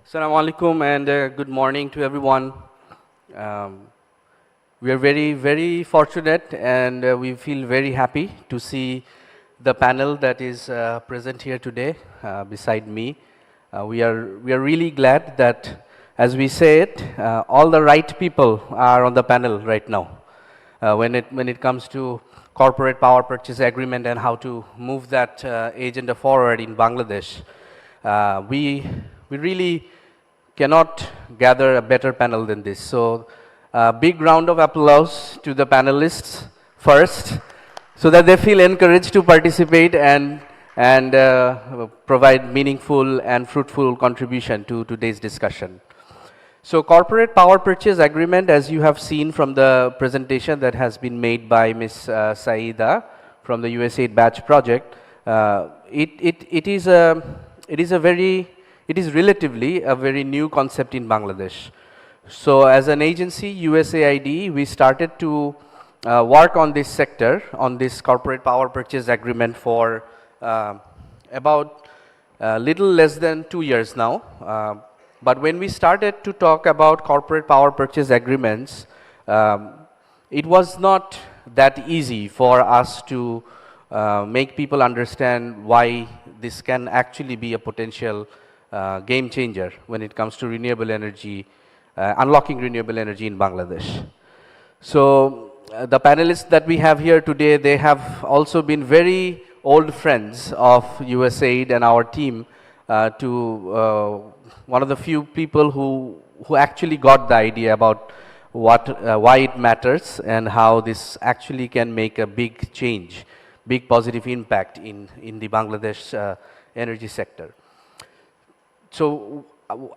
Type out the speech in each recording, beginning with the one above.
Assalamu alaikum and good morning to everyone. Um, we are very fortunate and we feel very happy to see the panel that is present here today beside me. We are really glad that, as we say it, all the right people are on the panel right now. When it comes to corporate power purchase agreement and how to move that agenda forward in Bangladesh, we really cannot gather a better panel than this. So, big round of applause to the panelists first, so that they feel encouraged to participate and provide meaningful and fruitful contribution to today's discussion. So, corporate power purchase agreement, as you have seen from the presentation that has been made by Ms. Syeeda from the USAID-BADGE project, it is relatively a very new concept in Bangladesh. So as an agency, USAID, we started to work on this sector, on this corporate power purchase agreement for about little less than 2 years now. But when we started to talk about corporate power purchase agreements, it was not that easy for us to make people understand why this can actually be a potential game changer when it comes to renewable energy, unlocking renewable energy in Bangladesh. So the panelists that we have here today, they have also been very old friends of USAID and our team, to one of the few people who actually got the idea about why it matters and how this actually can make a big change, big positive impact in the Bangladesh energy sector. So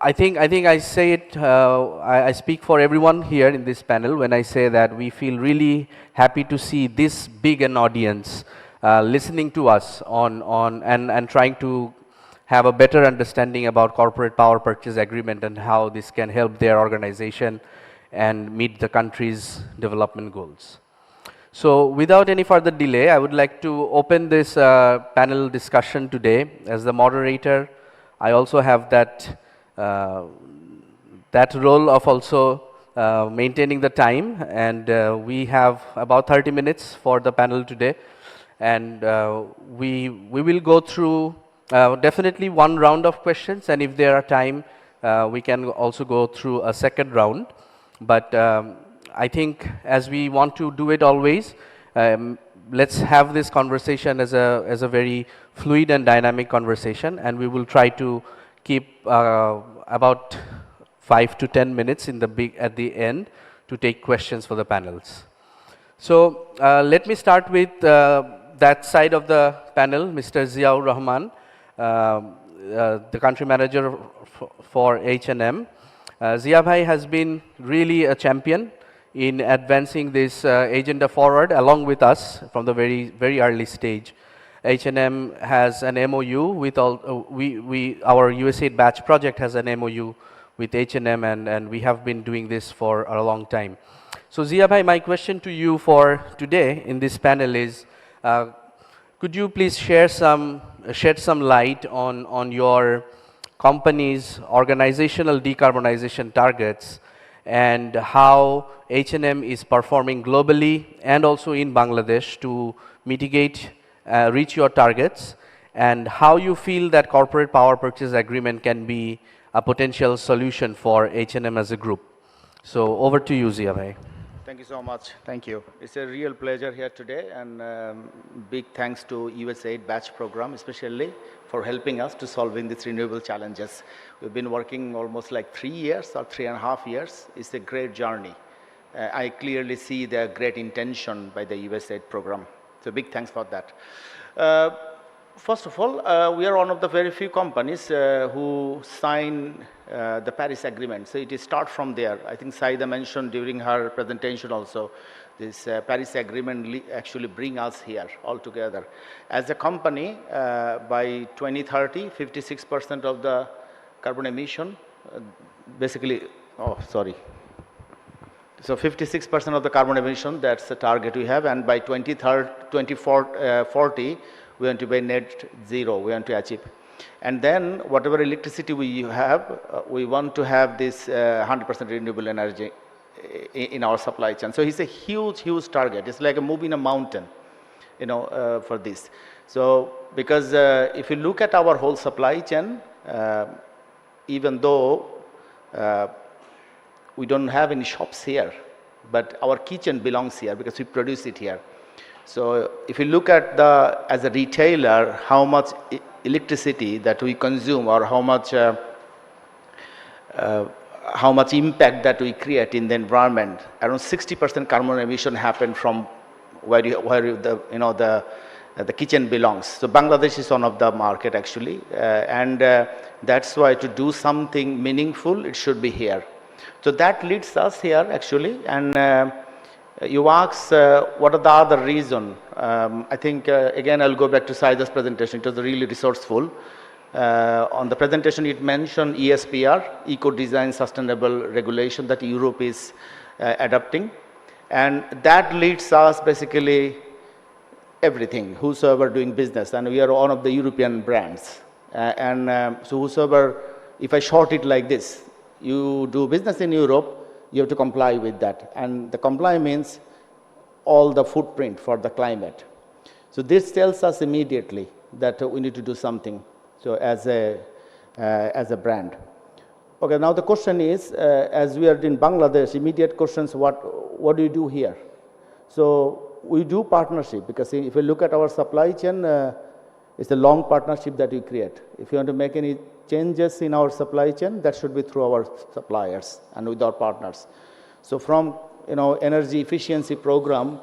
I think I say it, I speak for everyone here in this panel when I say that we feel really happy to see this big an audience listening to us and trying to have a better understanding about corporate power purchase agreement and how this can help their organization and meet the country's development goals. So without any further delay, I would like to open this panel discussion today. As the moderator, I also have that role of also maintaining the time, and we have about 30 minutes for the panel today, and we will go through definitely one round of questions, and if there are time, we can also go through a second round. But I think, as we want to do it always, let's have this conversation as a very fluid and dynamic conversation, and we will try to keep about 5 to 10 minutes at the end to take questions for the panels. So let me start with that side of the panel, Mr. Ziaur Rahman, the country manager for H&M. Zia Bhai has been really a champion in advancing this agenda forward along with us from the very early stage. H&M has an MOU with our USAID-BADGE project has an MOU with H&M, and we have been doing this for a long time. So Zia Bhai, my question to you for today in this panel is, could you please shed some light on your company's organizational decarbonization targets and how H&M is performing globally and also in Bangladesh to mitigate, reach your targets, and how you feel that corporate power purchase agreement can be a potential solution for H&M as a group. So over to you, Zia Bhai. Thank you so much. Thank you. It's a real pleasure here today, and big thanks to USAID-BADGE program, especially for helping us to solving these renewable challenges. We've been working almost like 3 years or 3.5 years. It's a great journey. I clearly see the great intention by the USAID program. So big thanks for that. First of all, we are one of the very few companies who sign the Paris Agreement. So it starts from there. I think Syeeda mentioned during her presentation also, this Paris Agreement actually bring us here all together. As a company, by 2030, 56% of the carbon emission, So 56% of the carbon emission, that's the target we have, and by 2040, we want to be net zero, we want to achieve. And then whatever electricity we have, we want to have this 100% renewable energy in our supply chain. So it's a huge, huge target. It's like a moving a mountain, for this. So because if you look at our whole supply chain, even though we don't have any shops here, but our kitchen belongs here because we produce it here. So if you look at as a retailer, how much electricity that we consume, or how much impact that we create in the environment, around 60% carbon emission happen from where the kitchen belongs. So Bangladesh is one of the market actually, and that's why to do something meaningful, it should be here. So that leads us here actually, and you ask what are the other reason. I think again I'll go back to Syeda's presentation. It was really resourceful. On the presentation it mentioned ESPR, Eco Design Sustainable Regulation, that Europe is adopting, and that leads us basically everything, whosoever doing business, and we are one of the European brands, so whosoever, if I short it like this, you do business in Europe, you have to comply with that, and the comply means all the footprint for the climate. So this tells us immediately that we need to do something. So as a brand. Okay, now the question is, as we are in Bangladesh, immediate questions, what do you do here? So we do partnership, because if you look at our supply chain, it's a long partnership that we create. If you want to make any changes in our supply chain, that should be through our suppliers and with our partners. So from energy efficiency program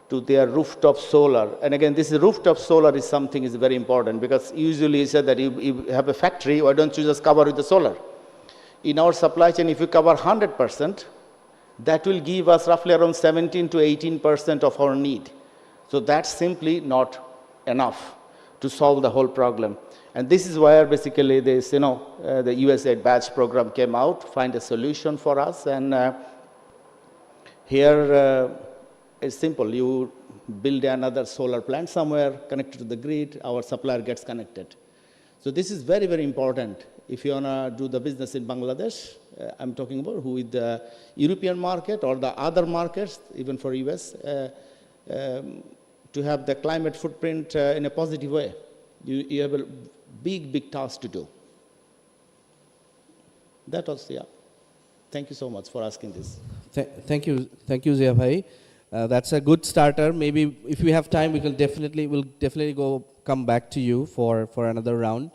to their rooftop solar, and again this rooftop solar is something is very important, because usually you said that you have a factory, why don't you just cover with the solar? In our supply chain, if you cover 100%, that will give us roughly around 17 to 18% of our need. So that's simply not enough to solve the whole problem. And this is where basically this, the USAID-BADGE program came out, find a solution for us. And here it's simple. You build another solar plant somewhere, connected to the grid, our supplier gets connected. So this is very, very important. If you want to do the business in Bangladesh, I'm talking about with the European market or the other markets, even for US, to have the climate footprint in a positive way. You have a big, big task to do. That was, yeah. Thank you so much for asking this. Thank you, Ziaur bhai. That's a good starter. Maybe if we have time, we'll definitely come back to you for another round.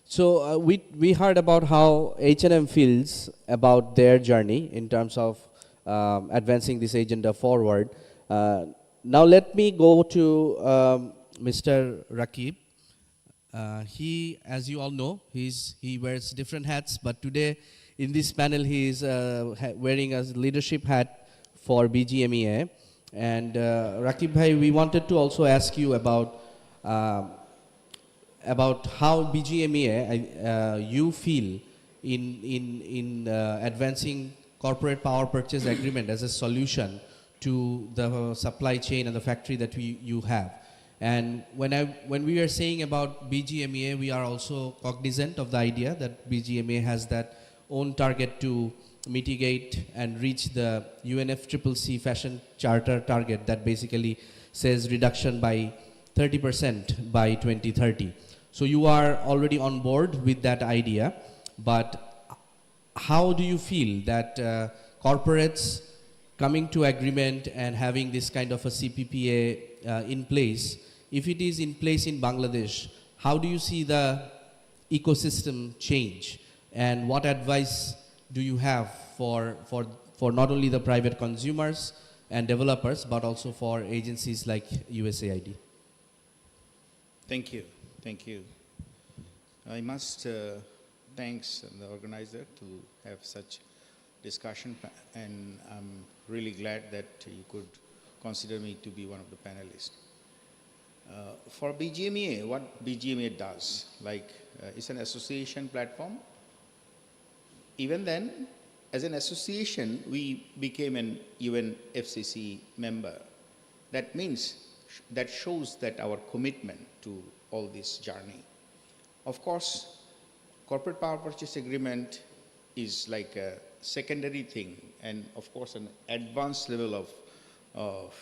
So we heard about how H&M feels about their journey in terms of advancing this agenda forward. Now let me go to Mr. Rakib. He, as you all know, he wears different hats, but today in this panel he is wearing a leadership hat for BGMEA. And Rakib bhai, we wanted to also ask you about how BGMEA you feel in advancing corporate power purchase agreement as a solution to the supply chain and the factory that you have. And when we are saying about BGMEA, we are also cognizant of the idea that BGMEA has that own target to mitigate and reach the UNFCCC Fashion Charter target that basically says reduction by 30% by 2030. So you are already on board with that idea, but how do you feel that corporates coming to agreement and having this kind of a CPPA in place, if it is in place in Bangladesh, how do you see the ecosystem change? And what advice do you have for not only the private consumers and developers, but also for agencies like USAID? Thank you. Thank you. I must thank the organizer to have such discussion, and I'm really glad that you could consider me to be one of the panelists. For BGMEA, what BGMEA does, it's an association platform. Even then, as an association, we became an UNFCCC member. That means, that shows that our commitment to all this journey. Of course, corporate power purchase agreement is like a secondary thing, and of course an advanced level of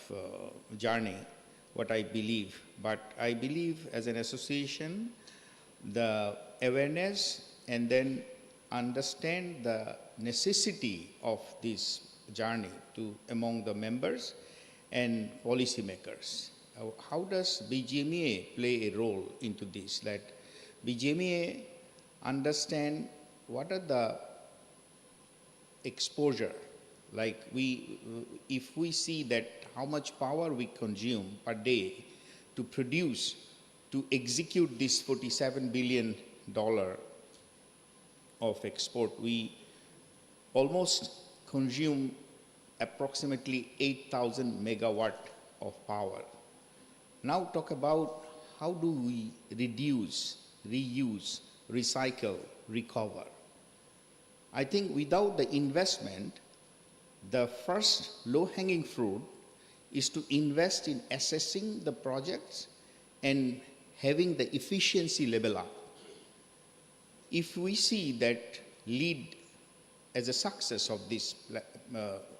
journey, what I believe. But I believe as an association, the awareness and then understand the necessity of this journey among the members and policymakers. How does BGMEA play a role into this? That BGMEA understand what are the exposure, like if we see that how much power we consume per day to produce, to execute this $47 billion of export, we almost consume approximately 8,000 megawatt of power. Now talk about how do we reduce, reuse, recycle, recover. I think without the investment, the first low-hanging fruit is to invest in assessing the projects and having the efficiency level up. If we see that lead as a success of this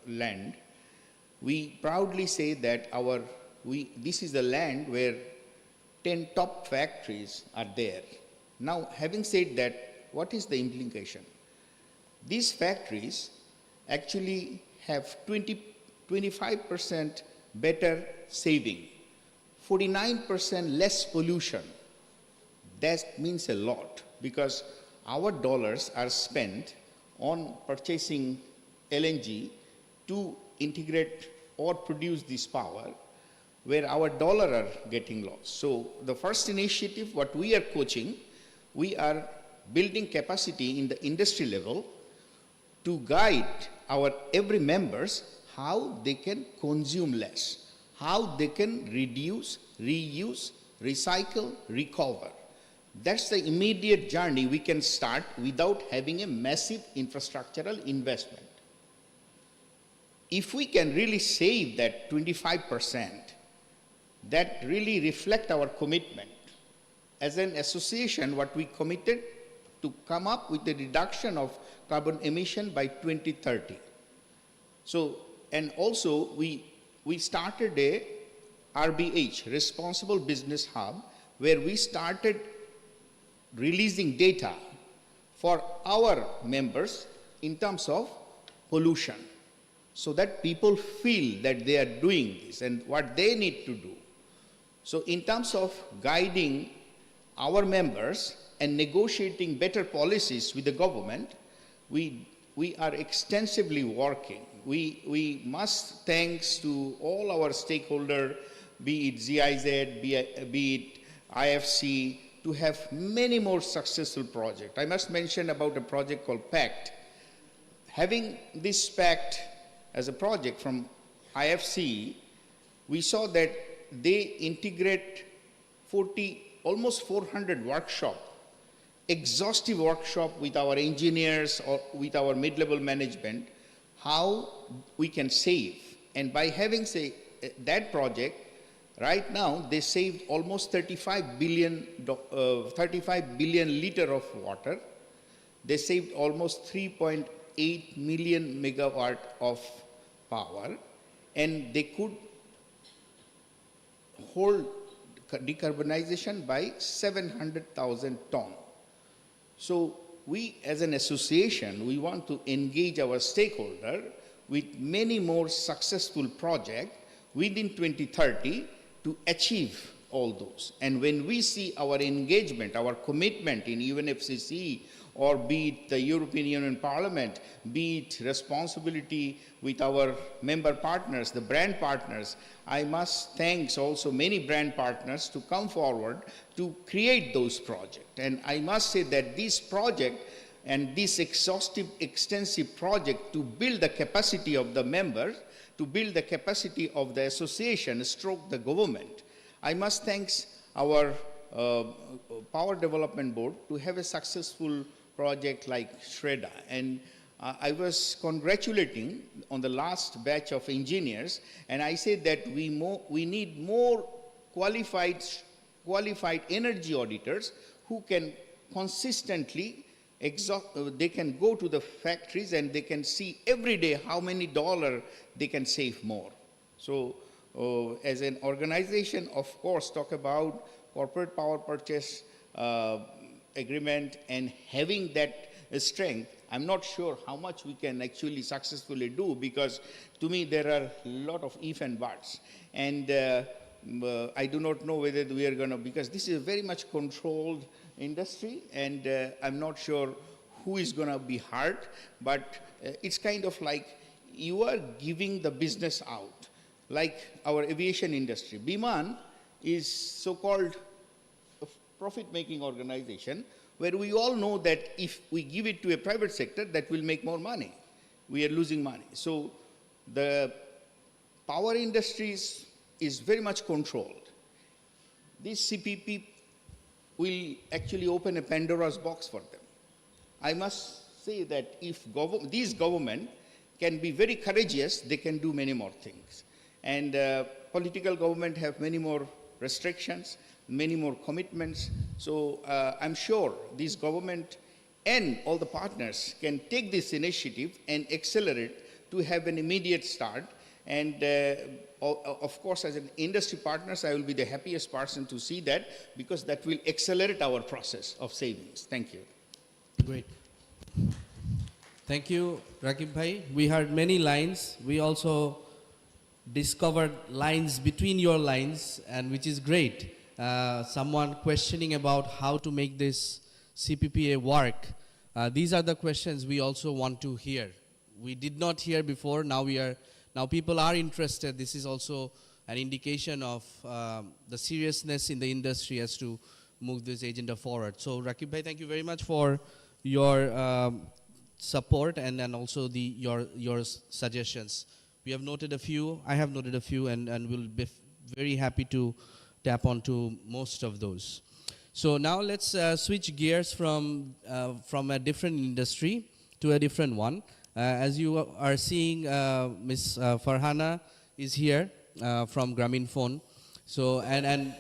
land, we proudly say that this is the land where 10 top factories are there. Now, having said that, what is the implication? These factories actually have 25% better saving, 49% less pollution. That means a lot, because our dollars are spent on purchasing LNG to integrate or produce this power, where our dollar are getting lost. So the first initiative, what we are coaching, we are building capacity in the industry level to guide our every members how they can consume less, how they can reduce, reuse, recycle, recover. That's the immediate journey we can start without having a massive infrastructural investment. If we can really save that 25%, that really reflect our commitment. As an association, what we committed to come up with a reduction of carbon emission by 2030. So, and also we started a RBH, Responsible Business Hub, where we started releasing data for our members in terms of pollution, so that people feel that they are doing this and what they need to do. So in terms of guiding our members and negotiating better policies with the government, we are extensively working. We must thanks to all our stakeholders, be it GIZ, be it IFC, to have many more successful projects. I must mention about a project called PACT. Having this PACT as a project from IFC, we saw that they integrate almost 400 workshops, exhaustive workshop with our engineers or with our mid-level management, how we can save. And by having that project, right now they saved almost 35 billion liter of water. They saved almost 3.8 million megawatt of power, and they could hold decarbonization by 700,000 tons. So we as an association, we want to engage our stakeholder with many more successful projects within 2030 to achieve all those. And when we see our engagement, our commitment in UNFCCC, or be it the European Union Parliament, be it responsibility with our member partners, the brand partners, I must thank also many brand partners to come forward to create those projects. And I must say that this project and this exhaustive, extensive project to build the capacity of the members, to build the capacity of the association, stroke the government, I must thank our Power Development Board to have a successful project like Syeeda. And I was congratulating on the last batch of engineers, and I said that we need more qualified energy auditors who can consistently, they can go to the factories and they can see every day how many dollars they can save more. So as an organization, of course, talk about corporate power purchase agreement and having that strength, I'm not sure how much we can actually successfully do, because to me there are a lot of if and buts. And I do not know whether we are going to, because this is a very much controlled industry, and I'm not sure who is going to be hurt, but it's kind of like you are giving the business out, like our aviation industry. Biman is so-called a profit-making organization, where we all know that if we give it to a private sector, that will make more money. We are losing money. So the power industries is very much controlled. This CPP will actually open a Pandora's box for them. I must say that if these government can be very courageous, they can do many more things. And political government have many more restrictions, many more commitments. So I'm sure this government and all the partners can take this initiative and accelerate to have an immediate start. And of course, as an industry partners, I will be the happiest person to see that, because that will accelerate our process of savings. Thank you. Great. Thank you, Rakib Bhai. We heard many lines. We also discovered lines between your lines, and which is great. Someone questioning about how to make this CPPA work. These are the questions we also want to hear. We did not hear before. Now people are interested. This is also an indication of the seriousness in the industry as to move this agenda forward. So Rakib Bhai, thank you very much for your support and then also your suggestions. We have noted a few, I have noted a few, and we'll be very happy to tap onto most of those. So now let's switch gears from a different industry to a different one. As you are seeing, Ms. Farhana is here from Grameenphone. So, and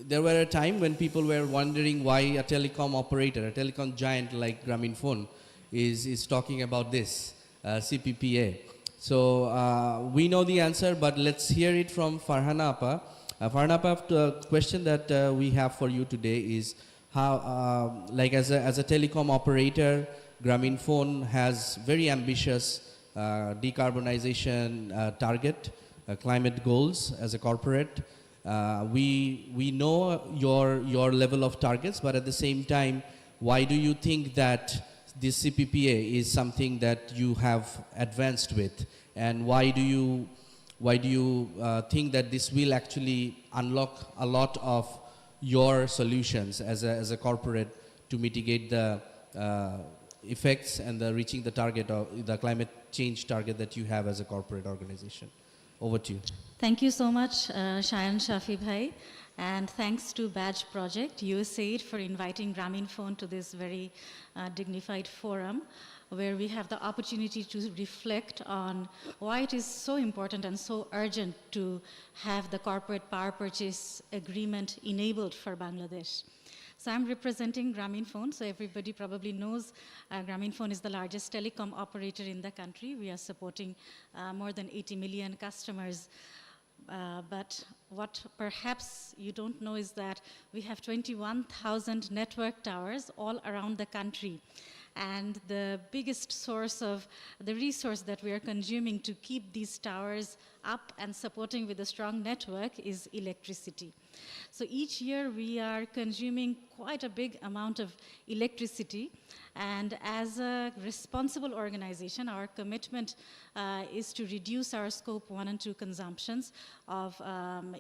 there were a time when people were wondering why a telecom operator, a telecom giant like Grameenphone is talking about this, CPPA. So we know the answer, but let's hear it from Farhana Appa. Farhana Appa, the question that we have for you today is how, like as a telecom operator, Grameenphone has very ambitious decarbonization target, climate goals as a corporate. We know your level of targets, but at the same time, why do you think that this CPPA is something that you have advanced with, and why do you think that this will actually unlock a lot of your solutions as a corporate to mitigate the effects and reaching the target of the climate change target that you have as a corporate organization? Over to you. Thank you so much, Shayan, Shafi Bhai, and thanks to BADGE Project, USAID, for inviting Grameenphone to this very dignified forum, where we have the opportunity to reflect on why it is so important and so urgent to have the corporate power purchase agreement enabled for Bangladesh. So I'm representing Grameenphone, so everybody probably knows Grameenphone is the largest telecom operator in the country. We are supporting more than 80 million customers. But what perhaps you don't know is that we have 21,000 network towers all around the country. And the biggest source of the resource that we are consuming to keep these towers up and supporting with a strong network is electricity. So each year we are consuming quite a big amount of electricity, and as a responsible organization, our commitment is to reduce our scope 1 and 2 consumptions of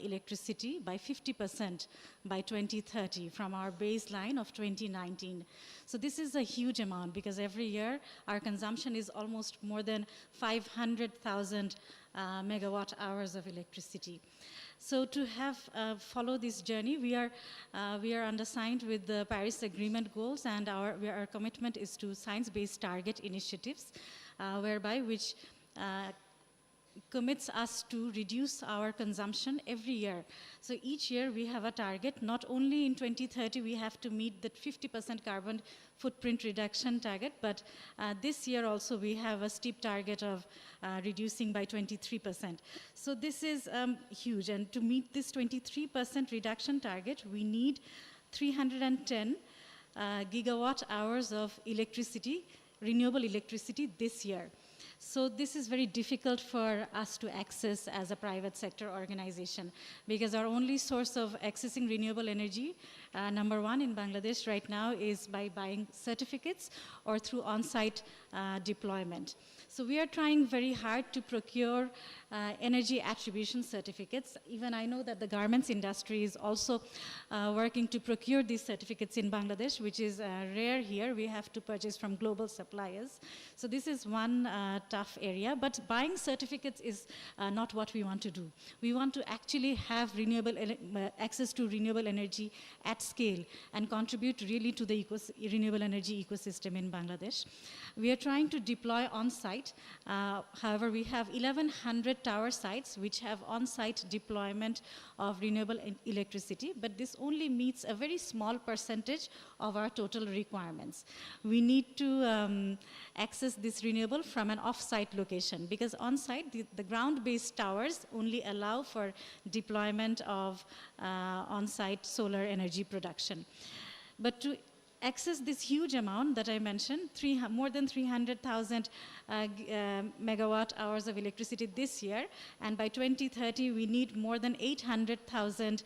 electricity by 50% by 2030 from our baseline of 2019. So this is a huge amount, because every year our consumption is almost more than 500,000 megawatt hours of electricity. So to have follow this journey, we are undersigned with the Paris Agreement goals, and our commitment is to science-based target initiatives, whereby which commits us to reduce our consumption every year. So each year we have a target. Not only in 2030 we have to meet that 50% carbon footprint reduction target, but this year also we have a steep target of reducing by 23%. So this is huge, and to meet this 23% reduction target, we need 310 gigawatt hours of electricity, renewable electricity this year. So this is very difficult for us to access as a private sector organization, because our only source of accessing renewable energy, number one in Bangladesh right now, is by buying certificates or through on-site deployment. So we are trying very hard to procure energy attribution certificates. Even I know that the garments industry is also working to procure these certificates in Bangladesh, which is rare here. We have to purchase from global suppliers. So this is one tough area, but buying certificates is not what we want to do. We want to actually have renewable access to renewable energy at scale and contribute really to the renewable energy ecosystem in Bangladesh. We are trying to deploy on-site. However, we have 1,100 tower sites which have on-site deployment of renewable electricity, but this only meets a very small percentage of our total requirements. We need to access this renewable from an off-site location, because on-site, the ground-based towers only allow for deployment of on-site solar energy production. But to access this huge amount that I mentioned, more than 300,000 megawatt hours of electricity this year, and by 2030 we need more than 800,000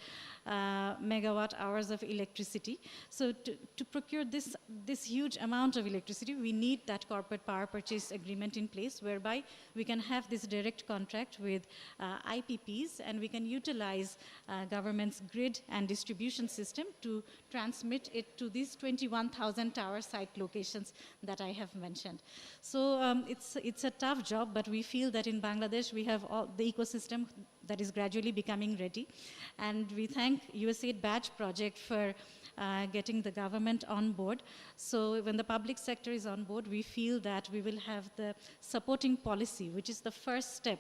megawatt hours of electricity. So to procure this huge amount of electricity, we need that corporate power purchase agreement in place, whereby we can have this direct contract with IPPs, and we can utilize government's grid and distribution system to transmit it to these 21,000 tower site locations that I have mentioned. So it's a tough job, but we feel that in Bangladesh we have all the ecosystem that is gradually becoming ready. And we thank USAID-BADGE project for getting the government on board. So when the public sector is on board, we feel that we will have the supporting policy, which is the first step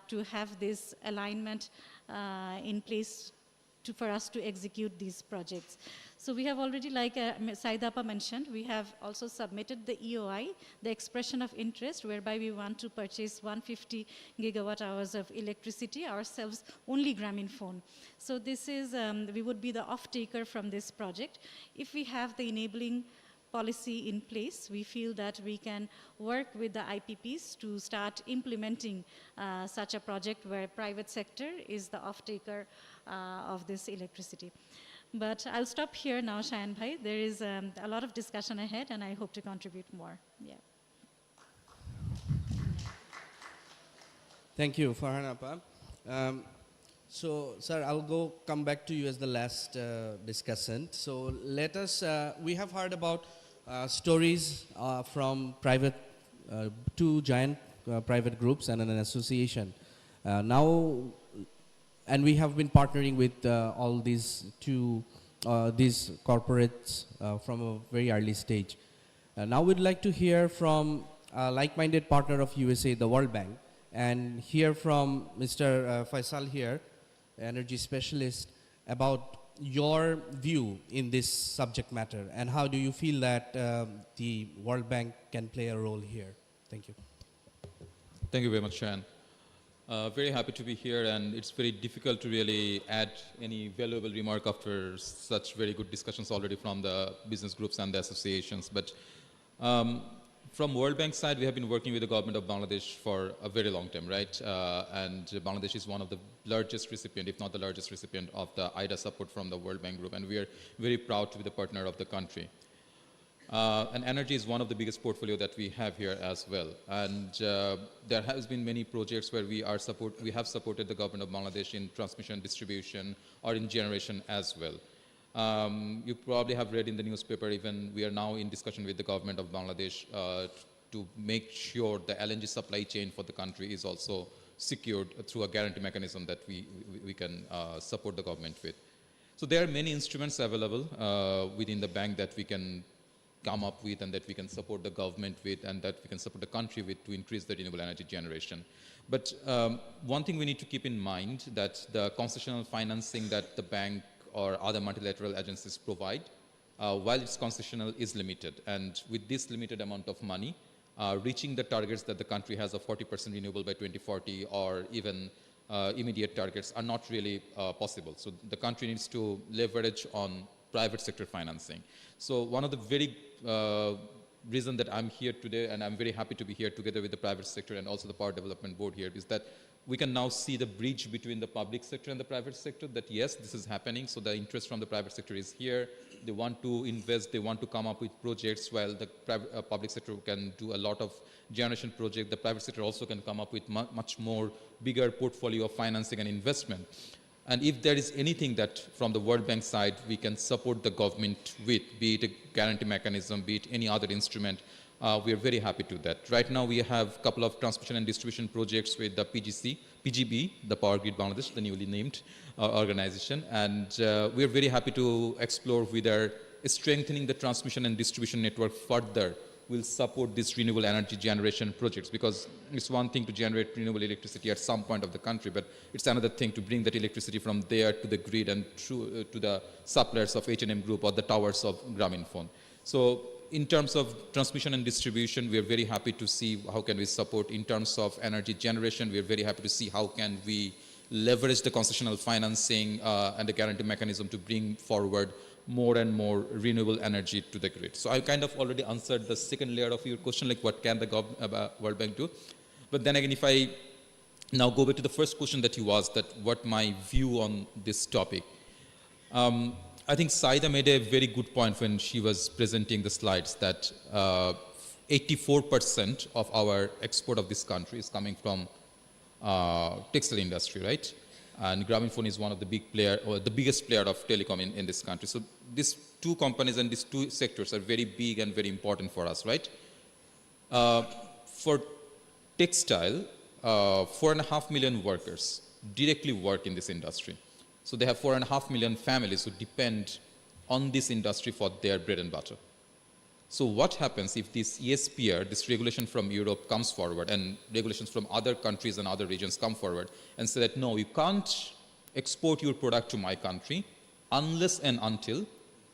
to have this alignment in place for us to execute these projects. So we have already, like Syeeda mentioned, we have also submitted the EOI, the expression of interest, whereby we want to purchase 150 gigawatt hours of electricity ourselves, only Grameenphone. So this is, we would be the off-taker from this project. If we have the enabling policy in place, we feel that we can work with the IPPs to start implementing such a project where private sector is the off-taker of this electricity. But I'll stop here now, Shayan bhai. There is a lot of discussion ahead, and I hope to contribute more. Yeah. Thank you, Farhana. So, sir, I'll come back to you as the last discussant. So let us, we have heard about stories from private, two giant private groups and an association. And we have been partnering with all these these corporates from a very early stage. Now we'd like to hear from a like-minded partner of USA, the World Bank, and hear from Mr. Faisal here, energy specialist, about your view in this subject matter, and how do you feel that the World Bank can play a role here? Thank you. Thank you very much, Shayan. Very happy to be here, and it's very difficult to really add any valuable remark after such very good discussions already from the business groups and the associations. But from World Bank side, we have been working with the government of Bangladesh for a very long time, right? And Bangladesh is one of the largest recipient, if not the largest recipient, of the IDA support from the World Bank Group, and we are very proud to be the partner of the country. And energy is one of the biggest portfolio that we have here as well. And there has been many projects where we have supported the government of Bangladesh in transmission, distribution, or in generation as well. You probably have read in the newspaper, even we are now in discussion with the government of Bangladesh to make sure the LNG supply chain for the country is also secured through a guarantee mechanism that we can support the government with. So there are many instruments available within the bank that we can come up with and that we can support the government with and that we can support the country with to increase the renewable energy generation. But one thing we need to keep in mind that the concessional financing that the bank or other multilateral agencies provide, while it's concessional, is limited. And with this limited amount of money, reaching the targets that the country has of 40% renewable by 2040 or even immediate targets are not really possible. So the country needs to leverage on private sector financing. So one of the very reason that I'm here today, and I'm very happy to be here together with the private sector and also the Power Development Board here, is that we can now see the bridge between the public sector and the private sector, that yes, this is happening. So the interest from the private sector is here. They want to invest, they want to come up with projects, while the public sector can do a lot of generation projects. The private sector also can come up with much more bigger portfolio of financing and investment. And if there is anything that from the World Bank side we can support the government with, be it a guarantee mechanism, be it any other instrument, we are very happy to do that. Right now we have a couple of transmission and distribution projects with the PGB, the Power Grid Bangladesh, the newly named organization. And we are very happy to explore whether strengthening the transmission and distribution network further will support these renewable energy generation projects, because it's one thing to generate renewable electricity at some point of the country, but it's another thing to bring that electricity from there to the grid and to the suppliers of H&M Group or the towers of Grameenphone. So in terms of transmission and distribution, we are very happy to see how can we support. In terms of energy generation, we are very happy to see how can we leverage the concessional financing and the guarantee mechanism to bring forward more and more renewable energy to the grid. So I kind of already answered the second layer of your question, like what can the World Bank do? But then again, if I now go back to the first question that you asked, that what my view on this topic. I think Syeeda made a very good point when she was presenting the slides that 84% of our export of this country is coming from textile industry, right? And Grameenphone is one of the big player, or the biggest player of telecom in this country. So these two companies and these two sectors are very big and very important for us, right? For textile, 4.5 million workers directly work in this industry. So they have 4.5 million families who depend on this industry for their bread and butter. So what happens if this ESPR, this regulation from Europe comes forward and regulations from other countries and other regions come forward and say that, no, you can't export your product to my country unless and until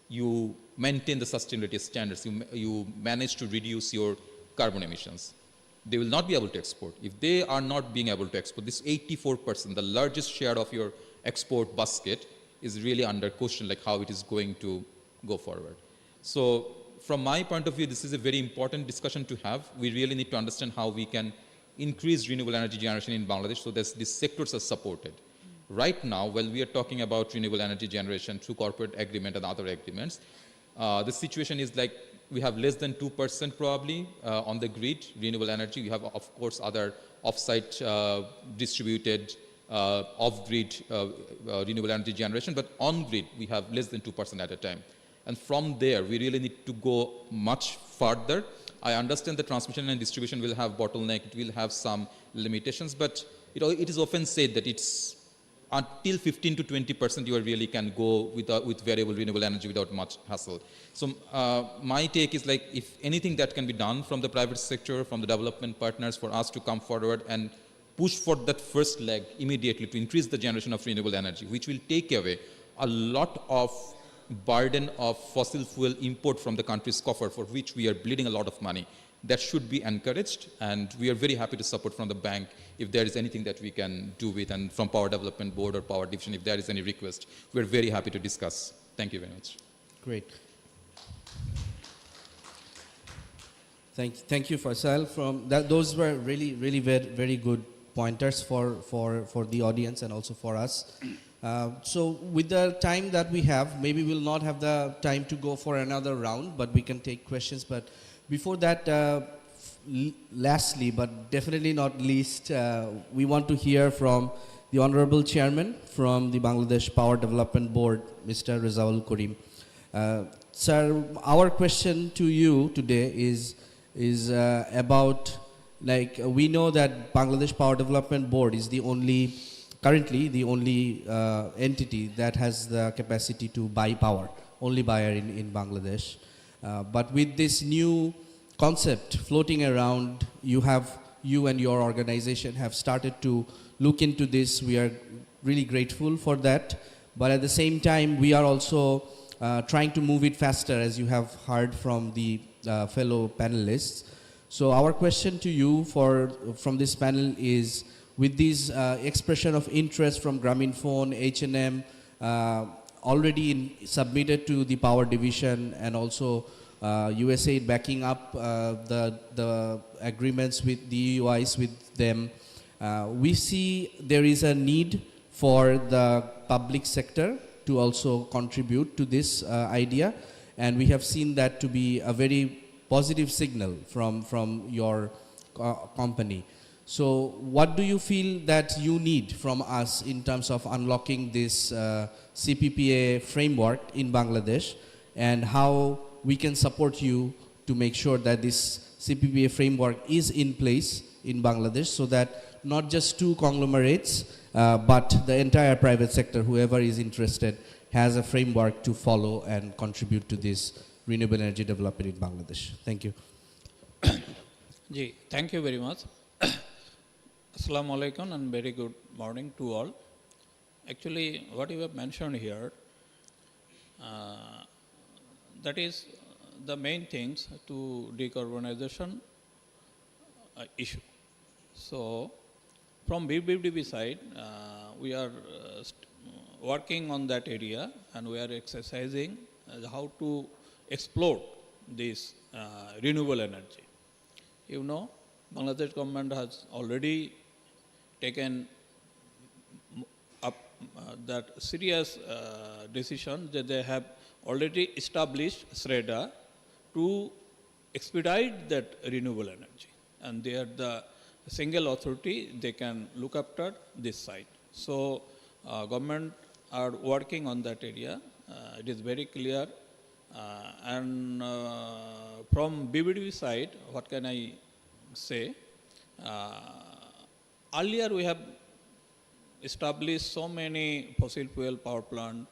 you maintain the sustainability standards, you manage to reduce your carbon emissions. They will not be able to export. If they are not being able to export, this 84%, the largest share of your export basket, is really under question, like how it is going to go forward. So from my point of view, this is a very important discussion to have. We really need to understand how we can increase renewable energy generation in Bangladesh so that these sectors are supported. Right now, while we are talking about renewable energy generation through corporate agreement and other agreements, the situation is like we have less than 2% probably on the grid, renewable energy. We have, of course, other off-site distributed off-grid renewable energy generation, but on-grid, we have less than 2% at a time. And from there, we really need to go much further. I understand the transmission and distribution will have bottleneck, it will have some limitations, but it is often said that it's until 15 to 20% you really can go with variable renewable energy without much hassle. So my take is like, if anything that can be done from the private sector, from the development partners, for us to come forward and push for that first leg immediately to increase the generation of renewable energy, which will take away a lot of burden of fossil fuel import from the country's coffer, for which we are bleeding a lot of money. That should be encouraged, and we are very happy to support from the bank if there is anything that we can do with, and from Power Development Board or Power Division, if there is any request, we are very happy to discuss. Thank you very much. Great. Thank you, Faisal. Those were really very good pointers for the audience and also for us. So with the time that we have, maybe we'll not have the time to go for another round, but we can take questions. But before that, lastly, but definitely not least, we want to hear from the Honorable Chairman from the Bangladesh Power Development Board, Mr. Rezaul Karim. Sir, our question to you today is about, like, we know that Bangladesh Power Development Board is currently the only entity that has the capacity to buy power, only buyer in Bangladesh. But with this new concept floating around, you and your organization have started to look into this. We are really grateful for that. But at the same time, we are also trying to move it faster, as you have heard from the fellow panelists. So our question to you from this panel is, with this expression of interest from Grameenphone, H&M, already submitted to the power division, and also USAID backing up the agreements with the EUIs with them, we see there is a need for the public sector to also contribute to this idea, and we have seen that to be a very positive signal from your company. So what do you feel that you need from us in terms of unlocking this CPPA framework in Bangladesh, and how we can support you to make sure that this CPPA framework is in place in Bangladesh, so that not just two conglomerates, but the entire private sector, whoever is interested, has a framework to follow and contribute to this renewable energy development in Bangladesh. Thank you. Ji, thank you very much. Assalamu alaikum and very good morning to all. Actually, what you have mentioned here, that is the main things to decarbonization issue. So, from BBDB side, we are working on that area, and we are exercising how to explore this renewable energy. You know, Bangladesh government has already taken up that serious decision that they have already established Syeeda to expedite that renewable energy, and they are the single authority, they can look after this site. So government are working on that area. It is very clear. And from BBDB side, what can I say? Earlier we have established so many fossil fuel power plant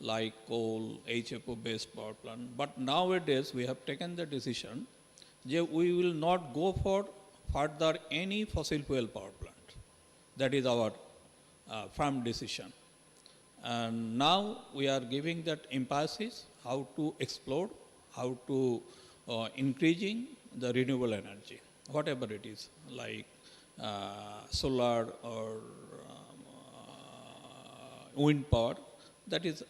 like coal, HFO based power plant, but nowadays we have taken the decision that we will not go for further any fossil fuel power plant. That is our firm decision. And now we are giving that emphasis how to explore, how to increasing the renewable energy, whatever it is, like solar or wind power. That is,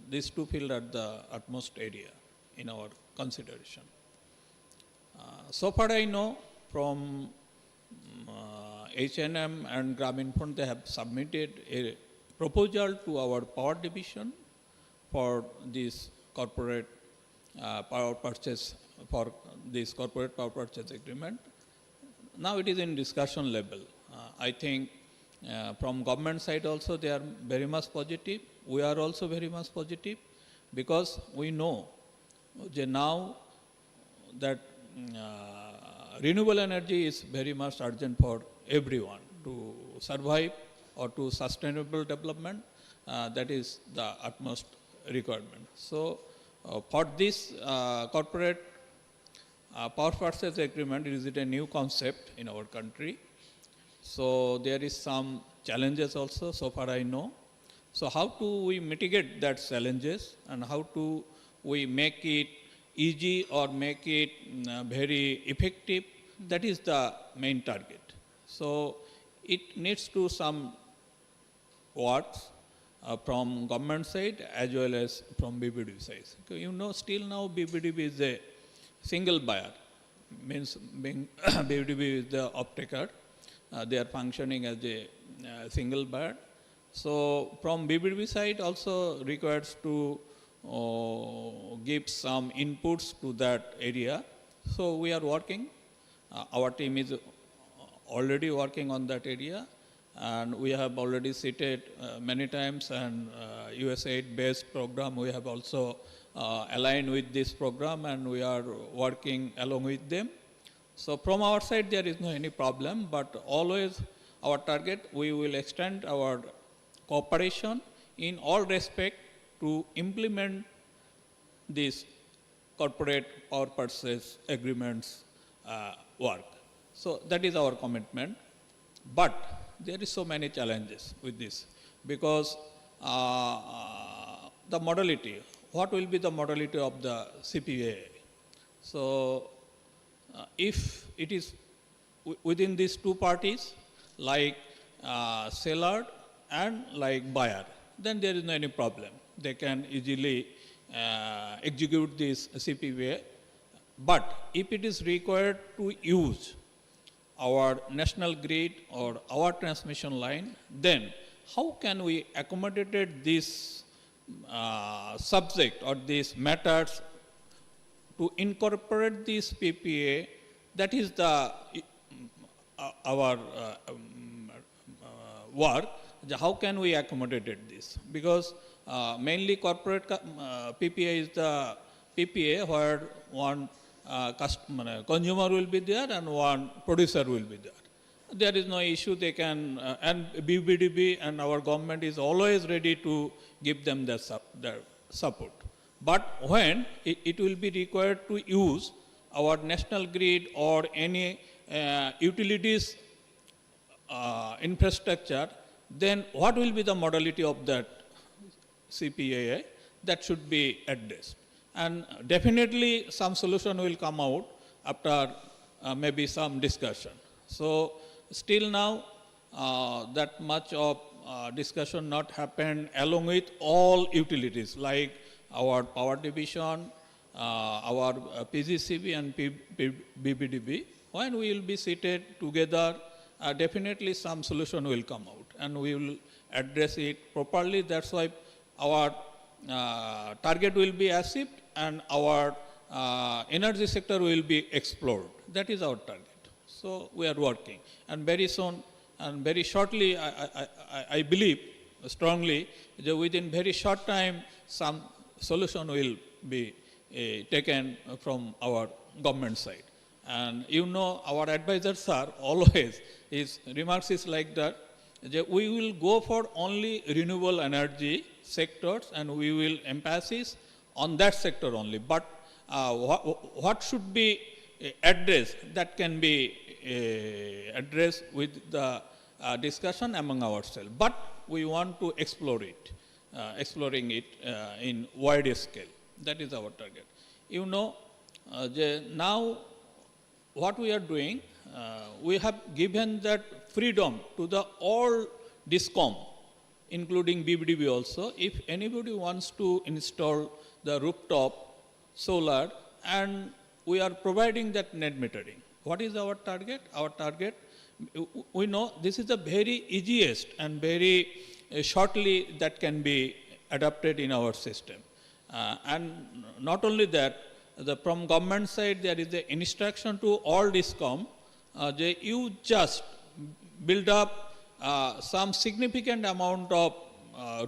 these two fields are the utmost area in our consideration. So far I know from H&M and Grameenphone, they have submitted a proposal to our power division for this corporate power purchase, for this corporate power purchase agreement. Now it is in discussion level. I think from government side also they are very much positive. We are also very much positive, because we know that now that renewable energy is very much urgent for everyone to survive or to sustainable development. That is the utmost requirement. So for this corporate power purchase agreement, is it a new concept in our country? So there is some challenges also, so far I know. So how do we mitigate that challenges, and how do we make it easy or make it very effective? That is the main target. So it needs to some works from government side as well as from BBDB side. You know, still now BBDB is a single buyer, means being BBDB is the off-taker. They are functioning as a single buyer. So from BBDB side also requires to give some inputs to that area. So we are working. Our team is already working on that area, and we have already seated many times, and USAID-based program we have also aligned with this program, and we are working along with them. So from our side there is no any problem, but always our target, we will extend our cooperation in all respect to implement this corporate power purchase agreements work. So that is our commitment. But there is so many challenges with this because the modality, what will be the modality of the CPA? So if it is within these two parties, like seller and like buyer, then there is no any problem. They can easily execute this CPA. But if it is required to use our national grid or our transmission line, then how can we accommodate this subject or these matters to incorporate this PPA? That is the our work. How can we accommodate this? Because mainly corporate PPA is the PPA where one consumer will be there and one producer will be there. There is no issue. They can, and BBDB and our government is always ready to give them their support. But when it will be required to use our national grid or any utilities infrastructure, then what will be the modality of that CPA? That should be addressed. And definitely some solution will come out after maybe some discussion. So still now that much of discussion not happened along with all utilities like our power division, our PGCB and BBDB. When we will be seated together, definitely some solution will come out and we will address it properly. That's why our target will be achieved and our energy sector will be explored. That is our target. So we are working. And very soon and very shortly, I believe strongly that within very short time, some solution will be taken from our government side. And you know, our advisors are always, his remarks is like that we will go for only renewable energy sectors and we will emphasis on that sector only. But what should be addressed, that can be addressed with the discussion among ourselves. But we want to explore it, exploring it in wider scale. That is our target. You know, now what we are doing, we have given that freedom to the all DISCOM, including BBDB also. If anybody wants to install the rooftop solar, and we are providing that net metering. What is our target? Our target, we know this is the very easiest and very shortly that can be adapted in our system. And not only that, from government side, there is the instruction to all DISCOM, you just build up some significant amount of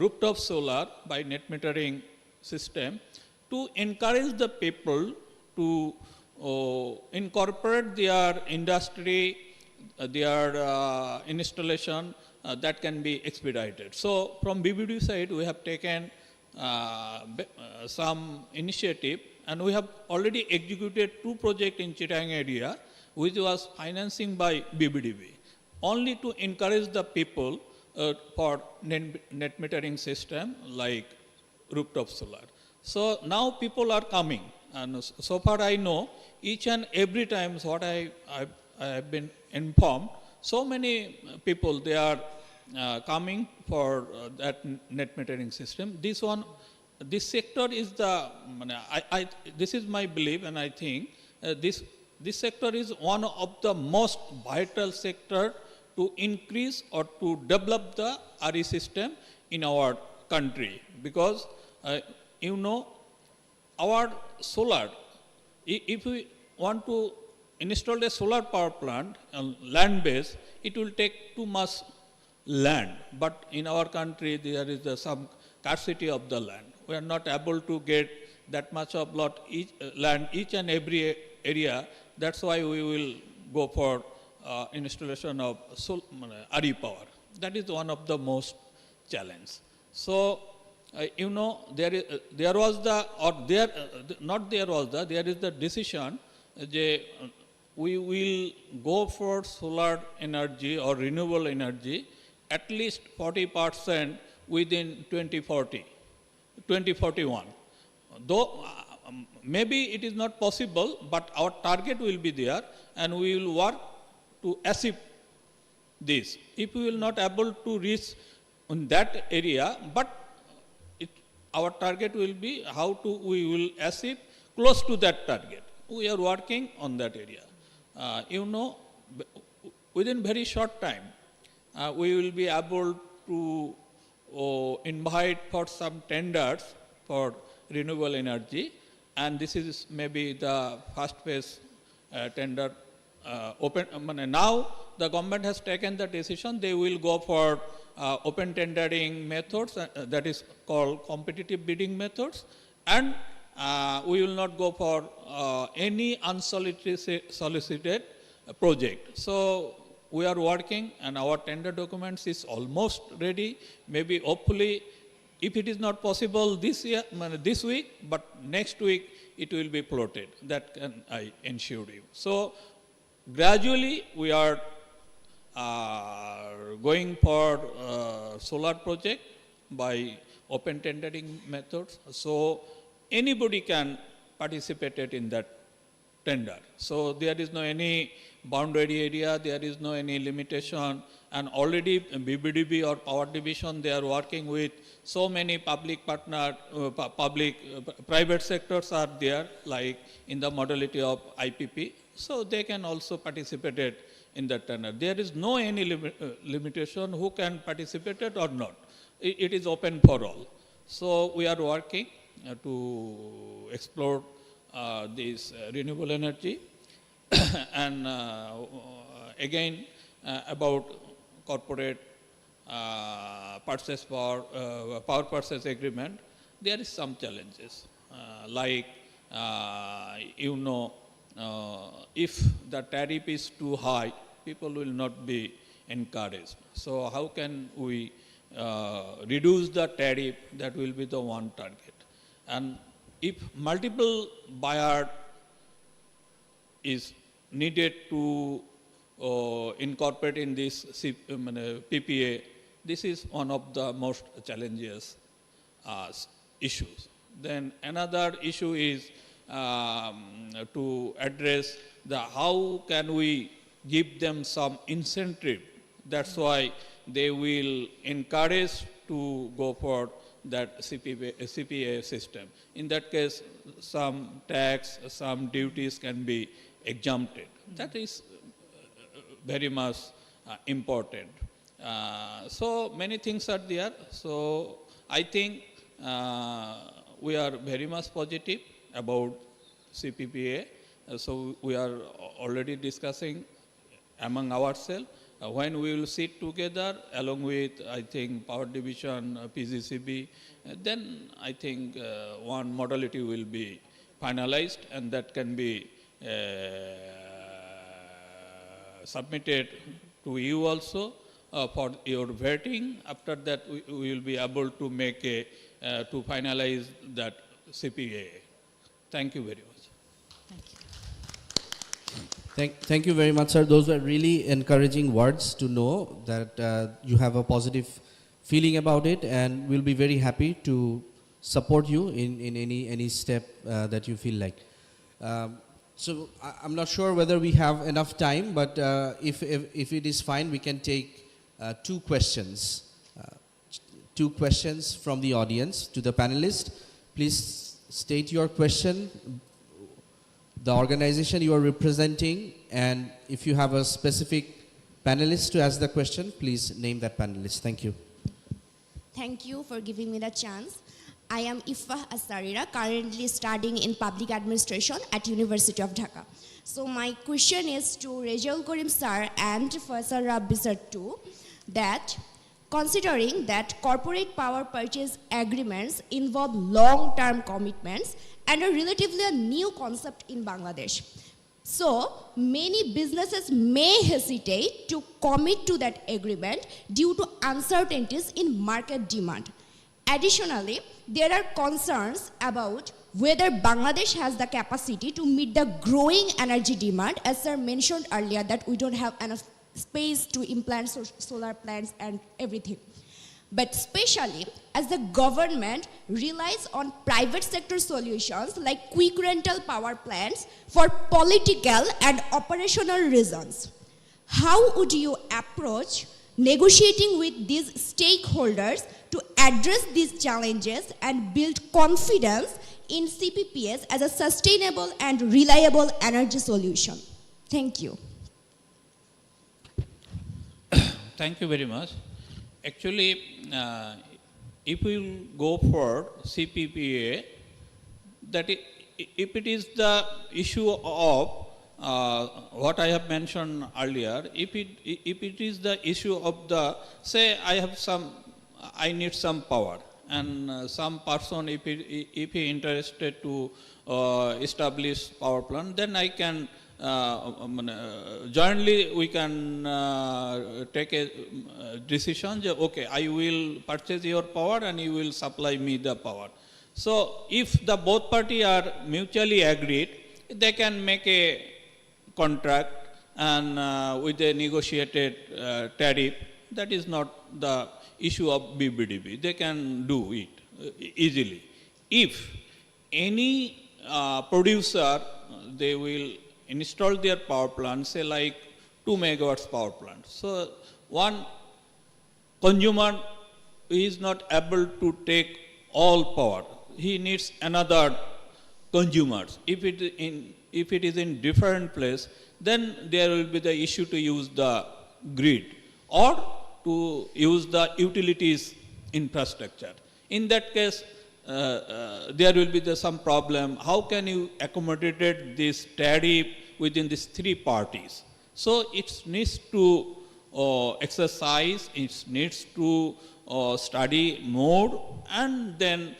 rooftop solar by net metering system to encourage the people to incorporate their industry, their installation that can be expedited. So from BBD side, we have taken some initiative and we have already executed 2 projects in Chittagong area, which was financing by BBDB, only to encourage the people for net metering system like rooftop solar. So now people are coming, and so far I know, each and every time what I have been informed, so many people, they are coming for that net metering system. This sector is the, this is my belief, and I think this sector is one of the most vital sector to increase or to develop the RE system in our country. Because you know, our solar, if we want to install a solar power plant on land base, it will take too much land. But in our country, there is some scarcity of the land. We are not able to get that much of land each and every area. That's why we will go for installation of RE power. That is one of the most challenge. So You know, there is there is the decision that we will go for solar energy or renewable energy at least 40% within 2041. Though maybe it is not possible, but our target will be there, and we will work to achieve this. If we will not able to reach in that area, but our target will be we will achieve close to that target. We are working on that area. You know, within very short time, we will be able to invite for some tenders for renewable energy, and this is maybe the first phase tender open. Now the government has taken the decision they will go for open tendering methods, that is called competitive bidding methods, and we will not go for any unsolicited project. So we are working, and our tender documents is almost ready. Maybe hopefully, if it is not possible this week, but next week it will be floated. That can I ensure you. So gradually we are going for solar project by open tendering methods. So anybody can participate in that tender. So there is no any boundary area, there is no any limitation, and already BBDB or power division, they are working with so many public partner, private sectors are there, like in the modality of IPP. So they can also participate in that tender. There is no any limitation who can participate or not. It is open for all. So we are working to explore this renewable energy. And again, about corporate power purchase agreement, there is some challenges. Like, you know, if the tariff is too high, people will not be encouraged. So how can we reduce the tariff? That will be the one target. And if multiple buyer is needed to incorporate in this PPA, this is one of the most challenges issues. Then another issue is to address how can we give them some incentive. That's why they will encourage to go for that CPA system. In that case, some tax, some duties can be exempted. That is very much important. So many things are there. So I think we are very much positive about CPPA. So we are already discussing among ourselves. When we will sit together along with, I think, Power Division, PGCB, then I think one modality will be finalized, and that can be submitted to you also for your vetting. After that, we will be able to make to finalize that CPA. Thank you very much. Thank you very much, sir. Those were really encouraging words to know that you have a positive feeling about it, and we'll be very happy to support you in any step that you feel like. So I'm not sure whether we have enough time, but if it is fine, we can take two questions. Two questions from the audience to the panelists. Please state your question, the organization you are representing, and if you have a specific panelist to ask the question, please name that panelist. Thank you. Thank you for giving me the chance. I am Ifah Asarira, currently studying in public administration at University of Dhaka. So my question is to Rezaul Karim sir and Faisal Rabbi sir too, that considering that corporate power purchase agreements involve long-term commitments and are relatively a new concept in Bangladesh. So many businesses may hesitate to commit to that agreement due to uncertainties in market demand. Additionally, there are concerns about whether Bangladesh has the capacity to meet the growing energy demand, as sir mentioned earlier that we don't have enough space to implant solar plants and everything. But especially as the government relies on private sector solutions like quick rental power plants for political and operational reasons. How would you approach negotiating with these stakeholders to address these challenges and build confidence in CPPs as a sustainable and reliable energy solution? Thank you. Thank you very much. Actually, if we go for CPPA, if it is the issue of what I have mentioned earlier, if it is the issue of the, say I need some power, and some person, if he interested to establish power plant, then I can jointly we can take a decision, okay, I will purchase your power and you will supply me the power. So if the both parties are mutually agreed, they can make a contract and with a negotiated tariff. That is not the issue of BBDB. They can do it easily. If any producer, they will install their power plant, say like 2 megawatts power plant. So one consumer is not able to take all power. He needs another consumers. If it is in different place, then there will be the issue to use the grid or to use the utilities infrastructure. In that case, there will be some problem. How can you accommodate this tariff within these three parties? So it needs to exercise, it needs to study more, and then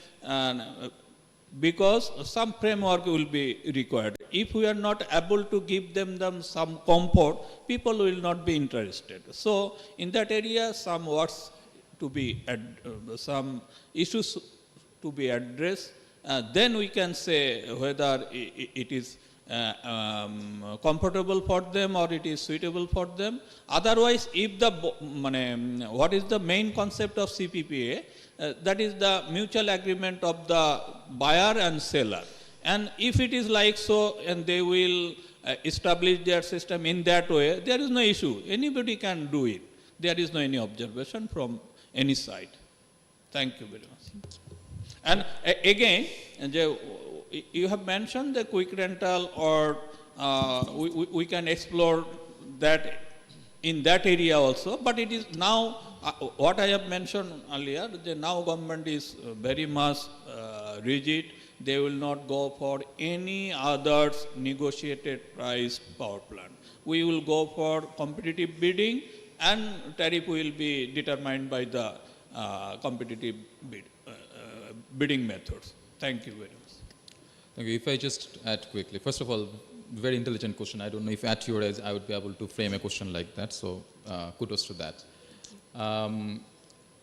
because some framework will be required. If we are not able to give them some comfort, people will not be interested. So in that area, some works to be some issues to be addressed. Then we can say whether it is comfortable for them or it is suitable for them. Otherwise, if the what is the main concept of CPPA? That is the mutual agreement of the buyer and seller. And if it is like so, and they will establish their system in that way, there is no issue. Anybody can do it. There is no any observation from any side. Thank you very much. And again, you have mentioned the quick rental, or we can explore that in that area also. But it is now, what I have mentioned earlier, the now government is very much rigid. They will not go for any other negotiated price power plant. We will go for competitive bidding, and tariff will be determined by the competitive bidding methods. Thank you very much. Thank you. If I just add quickly, first of all, very intelligent question. I don't know if at your age I would be able to frame a question like that, so kudos to that.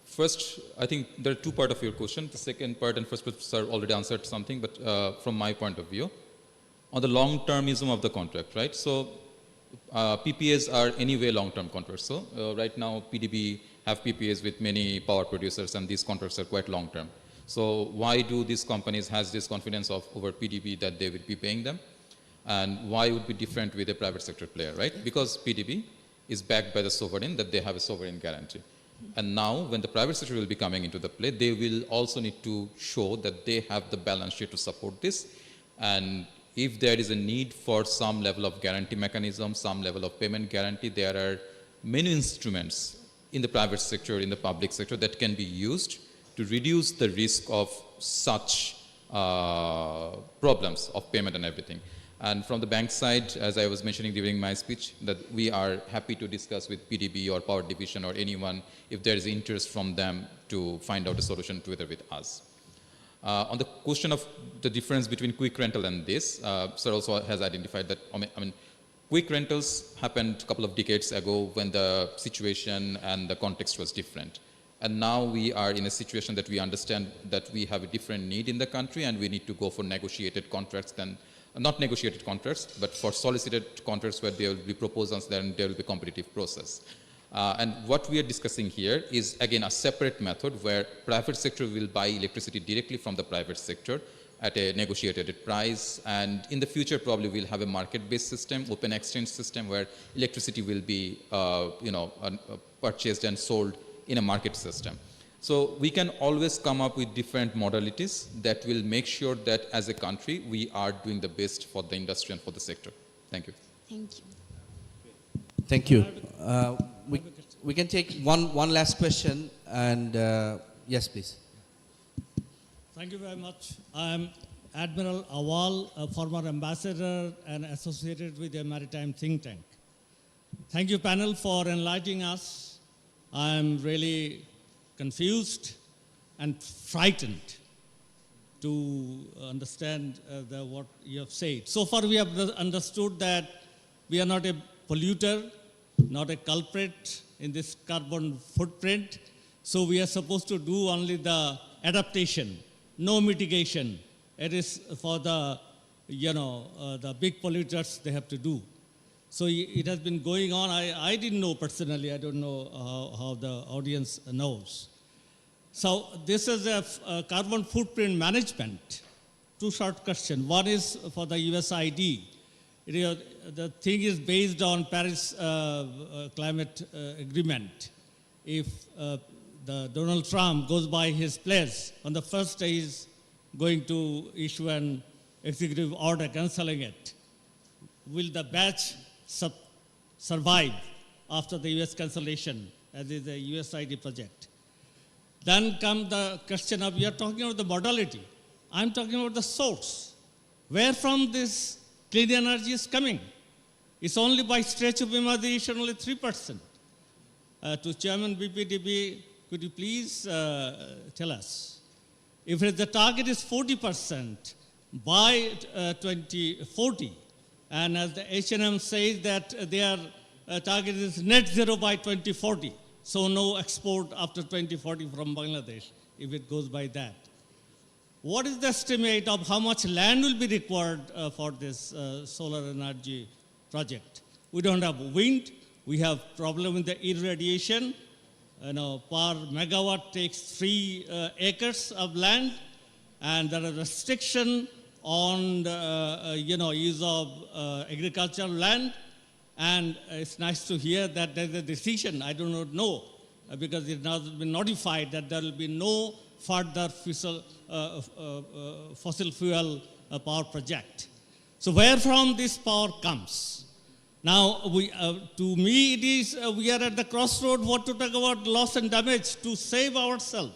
First, I think there are two parts of your question. The second part and first part, sir already answered something, but from my point of view, on the long-termism of the contract, right? So PPAs are anyway long-term contracts. So right now, PDB have PPAs with many power producers, and these contracts are quite long-term. So why do these companies has this confidence over PDB that they will be paying them? And why would be different with a private sector player, right? Because PDB is backed by the sovereign, that they have a sovereign guarantee. And now, when the private sector will be coming into the play, they will also need to show that they have the balance sheet to support this. And if there is a need for some level of guarantee mechanism, some level of payment guarantee, there are many instruments in the private sector, in the public sector, that can be used to reduce the risk of such problems of payment and everything. And from the bank side, as I was mentioning during my speech, that we are happy to discuss with PDB or Power Division or anyone if there is interest from them to find out a solution together with us. On the question of the difference between quick rental and this, sir also has identified that, I mean, quick rentals happened a couple of decades ago when the situation and the context was different. And now we are in a situation that we understand that we have a different need in the country and we need to go for negotiated contracts than, not negotiated contracts, but for solicited contracts where there will be proposals, then there will be competitive process. And what we are discussing here is again a separate method where private sector will buy electricity directly from the private sector at a negotiated price, and in the future probably we'll have a market-based system, open exchange system where electricity will be purchased and sold in a market system. So we can always come up with different modalities that will make sure that as a country we are doing the best for the industry and for the sector. Thank you. Thank you. Thank you. We can take one last question, and yes, please. Thank you very much. I'm Admiral Awal, a former ambassador and associated with a maritime think tank. Thank you, panel, for enlightening us. I'm really confused and frightened to understand what you have said. So far, we have understood that we are not a polluter, not a culprit in this carbon footprint. So we are supposed to do only the adaptation, no mitigation. It is for the, the big polluters they have to do. So it has been going on. I didn't know personally. I don't know how the audience knows. So this is a carbon footprint management. Two short questions. One is for the USAID. The thing is based on Paris climate agreement. If the Donald Trump goes by his place, on the first day he's going to issue an executive order cancelling it. Will the batch survive after the US cancellation, as is a USAID project? Then come the question of, we are talking about the modality. I'm talking about the source. Where from this clean energy is coming? It's only by stretch of imagination, only 3%. To Chairman BPDB, could you please tell us, if the target is 40% by 2040, and as the H&M says that their target is net zero by 2040, so no export after 2040 from Bangladesh, if it goes by that. What is the estimate of how much land will be required for this solar energy project? We don't have wind. We have problem with the irradiation. Per megawatt takes 3 acres of land, and there are restrictions on the, use of agricultural land. And it's nice to hear that there's a decision. I do not know, because it has been notified that there will be no further fossil fuel power project. So where from this power comes? Now, to me, it is we are at the crossroad. What to talk about loss and damage to save ourselves?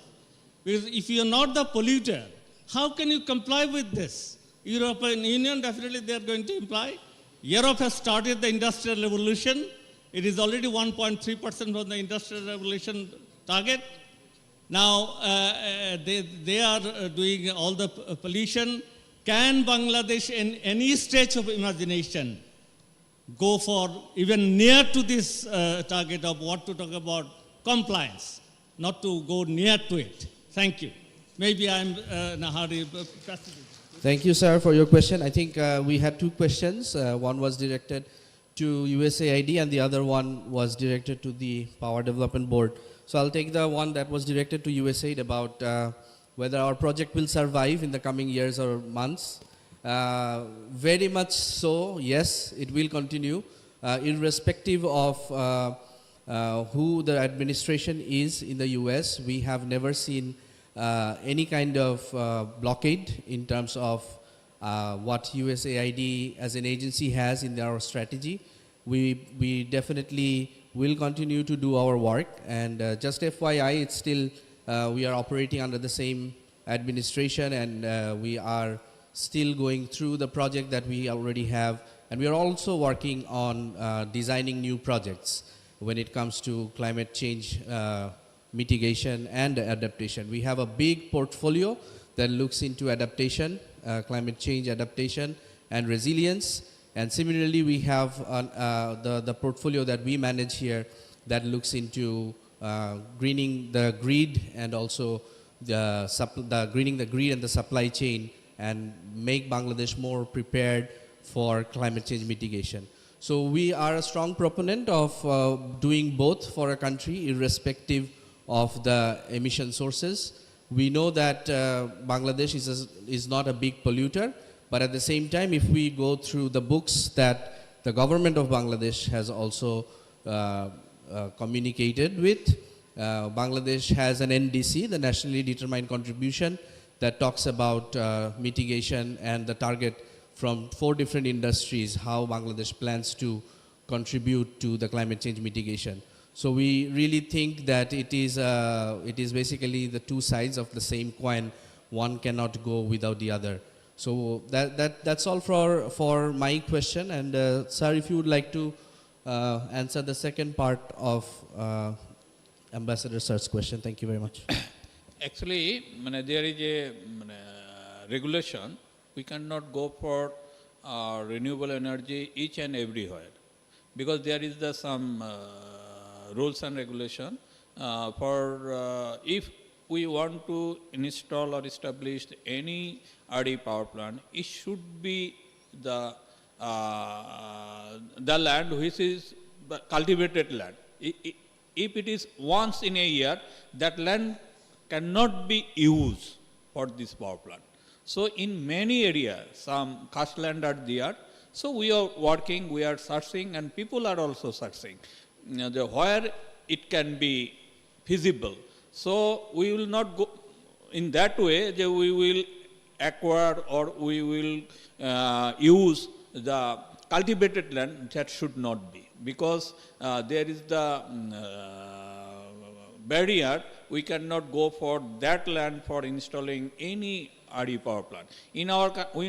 Because if you are not the polluter, how can you comply with this? European Union, definitely they are going to imply. Europe has started the industrial revolution. It is already 1.3% from the industrial revolution target. Now, they are doing all the pollution. Can Bangladesh, in any stretch of imagination, go for even near to this target of what to talk about compliance, not to go near to it? Thank you. Maybe I'm in a hurry. Thank you, sir, for your question. I think we had 2 questions. One was directed to USAID and the other one was directed to the Power Development Board. So I'll take the one that was directed to USAID about whether our project will survive in the coming years or months. Very much so, yes, it will continue, irrespective of who the administration is in the US. We have never seen any kind of blockade in terms of what USAID as an agency has in our strategy. We definitely will continue to do our work, and just FYI, it's still, we are operating under the same administration, and we are still going through the project that we already have, and we are also working on designing new projects when it comes to climate change mitigation and adaptation. We have a big portfolio that looks into adaptation, climate change adaptation and resilience. And similarly, we have the portfolio that we manage here that looks into greening the grid and also greening the grid and the supply chain and make Bangladesh more prepared for climate change mitigation. So we are a strong proponent of doing both for a country irrespective of the emission sources. We know that Bangladesh is not a big polluter, but at the same time, if we go through the books that the government of Bangladesh has also communicated with, Bangladesh has an NDC, the Nationally Determined Contribution, that talks about mitigation and the target from 4 different industries, how Bangladesh plans to contribute to the climate change mitigation. So we really think that it is basically the 2 sides of the same coin. One cannot go without the other. So that's all for my question. And sir, if you would like to answer the second part of Ambassador Sir's question. Thank you very much. Actually, there is a regulation. We cannot go for renewable energy each and everywhere, because there is some rules and regulation for if we want to install or establish any RE power plant, it should be the land which is cultivated land. If it is once in a year, that land cannot be used for this power plant. So in many areas, some cast land are there. So we are working, we are searching, and people are also searching where it can be feasible. So we will not go in that way that we will acquire or we will use the cultivated land. That should not be, because there is the barrier. We cannot go for that land for installing any RE power plant. We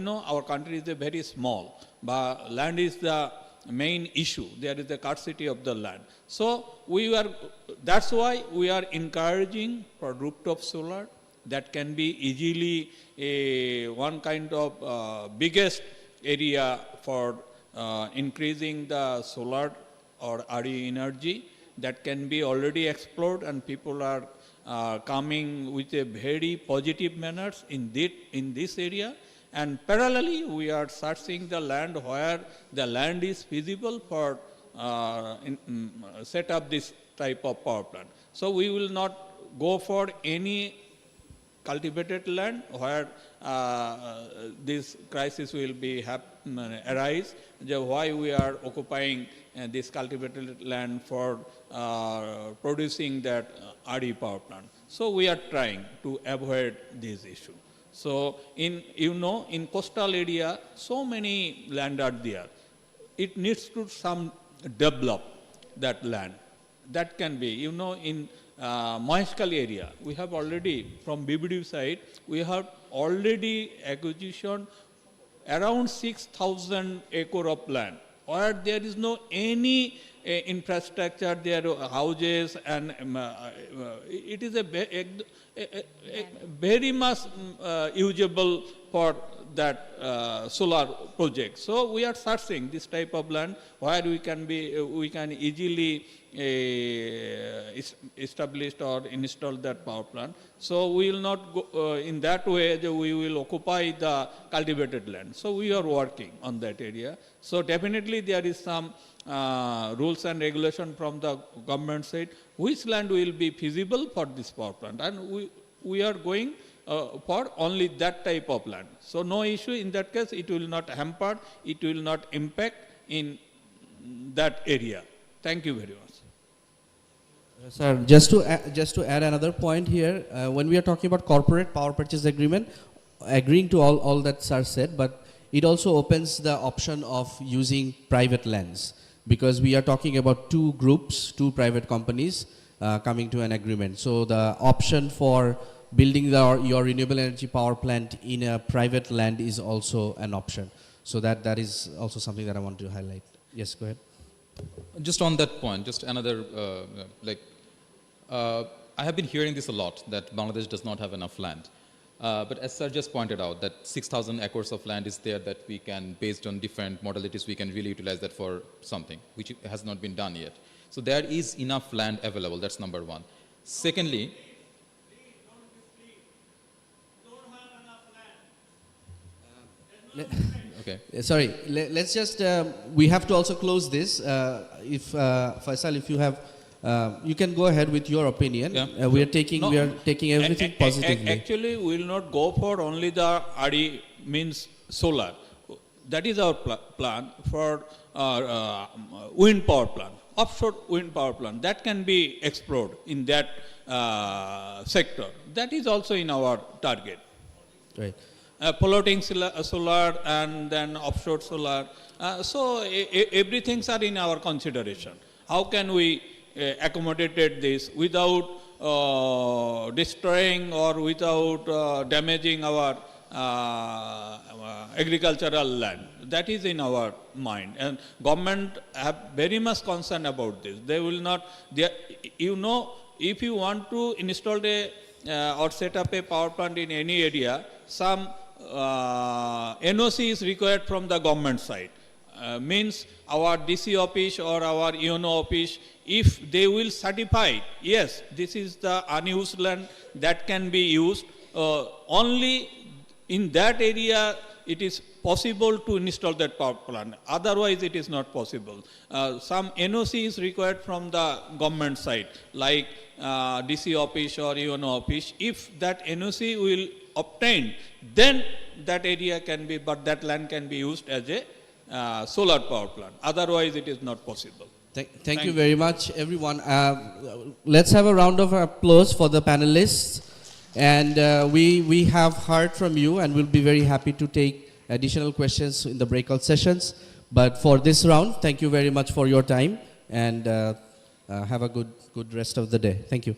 know our country is very small, but land is the main issue. There is the scarcity of the land. So that's why we are encouraging for rooftop solar. That can be easily one kind of biggest area for increasing the solar or RE energy. That can be already explored, and people are coming with a very positive manners in this area. And parallelly, we are searching the land where the land is feasible for set up this type of power plant. So we will not go for any cultivated land where this crisis will be arise. Why we are occupying this cultivated land for producing that RE power plant. So we are trying to avoid this issue. So in coastal area, so many land are there. It needs to develop that land. That can be, in Maheshkali area, we have already, from BBD side, we have already acquisition around 6,000 acre of land, where there is no any infrastructure, there are houses, and it is a very much usable for that solar project. So we are searching this type of land where we can easily establish or install that power plant. So we will not go in that way that we will occupy the cultivated land. So we are working on that area. So definitely there is some rules and regulation from the government side, which land will be feasible for this power plant, and we are going for only that type of land. So no issue in that case. It will not hamper, it will not impact in that area. Thank you very much. Sir, just to add another point here, when we are talking about corporate power purchase agreement, agreeing to all that sir said, but it also opens the option of using private lands, because we are talking about 2 groups, 2 private companies coming to an agreement. So the option for building your renewable energy power plant in a private land is also an option. So that is also something that I want to highlight. Yes, go ahead. Just on that point, just another, I have been hearing this a lot, that Bangladesh does not have enough land. But as sir just pointed out, that 6,000 acres of land is there that we can, based on different modalities, we can really utilize that for something, which has not been done yet. So there is enough land available, that's number one. Secondly, okay. Sorry, let's just, we have to also close this. If Faisal, if you have, you can go ahead with your opinion. Yeah. We are taking everything positively. Actually, we will not go for only the RE means solar. That is our plan for wind power plant, offshore wind power plant. That can be explored in that sector. That is also in our target. Right. Floating solar and then offshore solar. So everything's are in our consideration. How can we accommodate this without destroying or without damaging our agricultural land? That is in our mind, and government have very much concern about this. They will not, you know, if you want to install or set up a power plant in any area, some NOC is required from the government side. Means our DC office or our UNO office, if they will certify, yes, this is the unused land that can be used, only in that area it is possible to install that power plant. Otherwise, it is not possible. Some NOC is required from the government side, like DC office or UNO office. If that NOC will obtain, then that area can be, but that land can be used as a solar power plant. Otherwise, it is not possible. Thank you very much, everyone. Let's have a round of applause for the panelists. And we have heard from you, and we'll be very happy to take additional questions in the breakout sessions. But for this round, thank you very much for your time, and have a good rest of the day. Thank you.